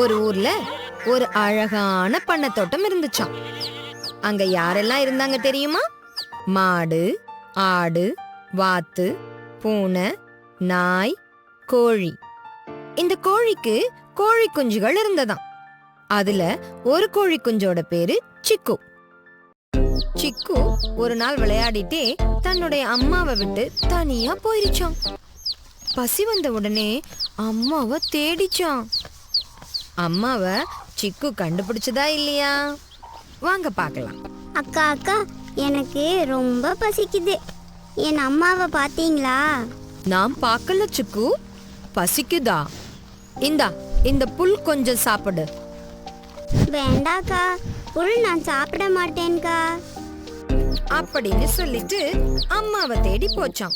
ஒரு ஊர்ல ஒரு அழகான பண்ணைத்தோட்டம் இருந்துச்சாம். அங்க யாரெல்லாம் இருந்தாங்க தெரியுமா? மாடு, ஆடு, வாத்து, பூனை, நாய், கோழி. இந்த கோழிக்கு கோழி குஞ்சுகள் இருந்ததாம். அதுல ஒரு கோழி குஞ்சோட பேரு சிக்கு. சிக்கு ஒரு நாள் விளையாடிட்டே தன்னுடைய அம்மாவை விட்டு தனியா போயிருச்சான். பசி வந்த உடனே அம்மாவை தேடிச்சான். அம்மாவை சிக்கு கண்டுபிடிச்சதா இல்லையா? வாங்க பார்க்கலாம். அக்கா அக்கா, எனக்கு ரொம்ப பசிக்குது. என் அம்மாவை பார்த்தீங்களா? நான் பார்க்கல சிக்கு. பசிக்குதா? இந்தா, இந்த புல் கொஞ்சம் சாப்பிடு. வேண்டாக்கா, புல் நான் சாப்பிட மாட்டேன்க்கா அப்படின்னு சொல்லிட்டு அம்மாவை தேடி போச்சான்.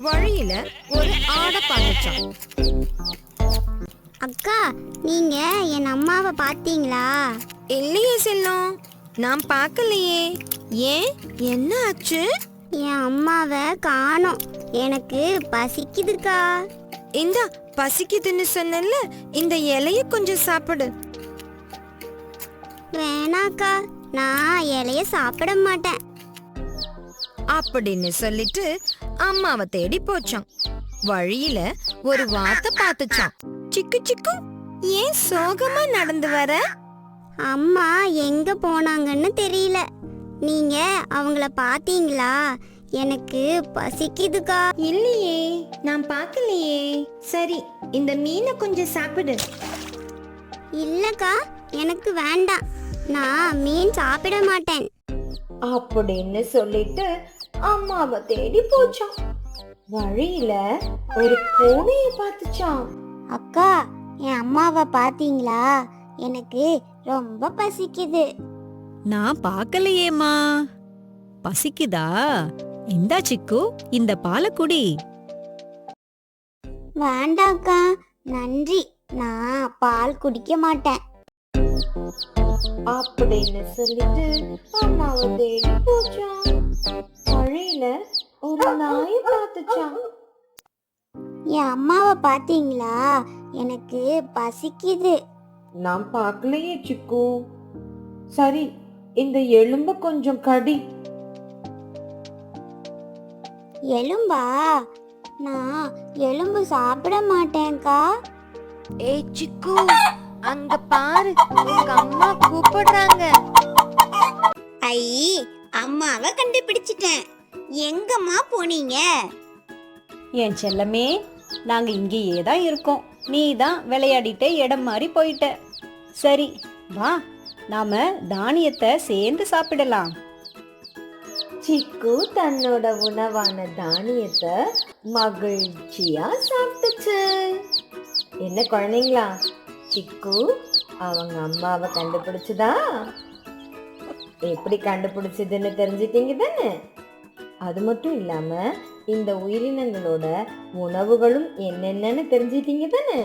வழியில ஒரு ஆடை பார்த்துச்சான். அக்கா, நீங்க என் அம்மாவை பார்த்தீங்களா? இல்லையே செல்லம், நான் பார்க்கலையே. ஏன், என்ன ஆச்சு? என் அம்மாவை காணோம். எனக்கு பசிக்குதுக்கா. இந்தா, பசிக்குதுன்னு சொன்னல, இந்த இலைய கொஞ்சம் சாப்பிடு. வேணாக்கா, நான் இலைய சாப்பிட மாட்டேன் அப்படின்னு சொல்லிட்டு அம்மாவை தேடி போச்சான். வழியில ஒரு வாத்தை பார்த்துச்சான். சிக்கு சிக்கு, ஏன் சோகமா நடந்து வர? அம்மா எங்க போனாங்கன்னு தெரியல. நீங்க அவங்கள பாத்தீங்களா? எனக்கு பசிக்குதுக்கா. இல்லையே, நான் பார்க்கலையே. சரி, இந்த மீனை கொஞ்சம் சாப்பிடு. இல்லக்கா, எனக்கு வேண்டாம். நான் மீன் சாப்பிட மாட்டேன் அப்படின்னு சொல்லிட்டு அம்மாவை தேடி போச்சான். வழியில ஒரு பூனைய பார்த்துச்சான். அக்கா, என் அம்மாவை பாத்தீங்களா? எனக்கு ரொம்ப பசிக்குது. நான் பார்க்கலையேம்மா. பசிக்குதா? இந்தா சிக்கு, இந்த பாலை குடி. வேண்டாக்கா, நன்றி. நான் பால் குடிக்க மாட்டேன் அப்படின்னு சொல்லிட்டு அம்மாவை தேடி போச்சான். வழியில ஒரு நாயை பார்த்துச்சான். என் அம்மாவை பாத்தீங்களா? எனக்கு பசிக்குது. நான் பார்க்கலையே சிக்கு. சரி, இந்த எலும்ப கொஞ்சம் கடி. எலும்பா? நான் எலும்பு சாப்பிட மாட்டேன்க்கா. ஏய் சிக்கு, அங்க பாரு, உங்க அம்மா கூப்பிடுறாங்க. ஐ, அம்மாவை கண்டுபிடிச்சிட்டேன். எங்கம்மா போனீங்க? என் செல்லமே, நாங்க இங்கேயே தான் இருக்கோம். நீ தான் விளையாடிட்ட இடம் மாறி போயிட்ட. சரி, வா, நாம தானியத்தை சேர்ந்து சாப்பிடலாம். சிக்கு தன்னோட உணவான தானியத்தை மகிழ்ச்சியா சாப்பிட்டுச்சு. என்ன குழந்தைங்களா, சிக்கு அவங்க அம்மாவை கண்டுபிடிச்சதா? எப்படி கண்டுபிடிச்சதுன்னு தெரிஞ்சிட்டீங்க தானே? அது மட்டும் இல்லாம இந்த உயிரினங்களோட உணவுகளும் என்னென்னு தெரிஞ்சிட்டீங்க தானே?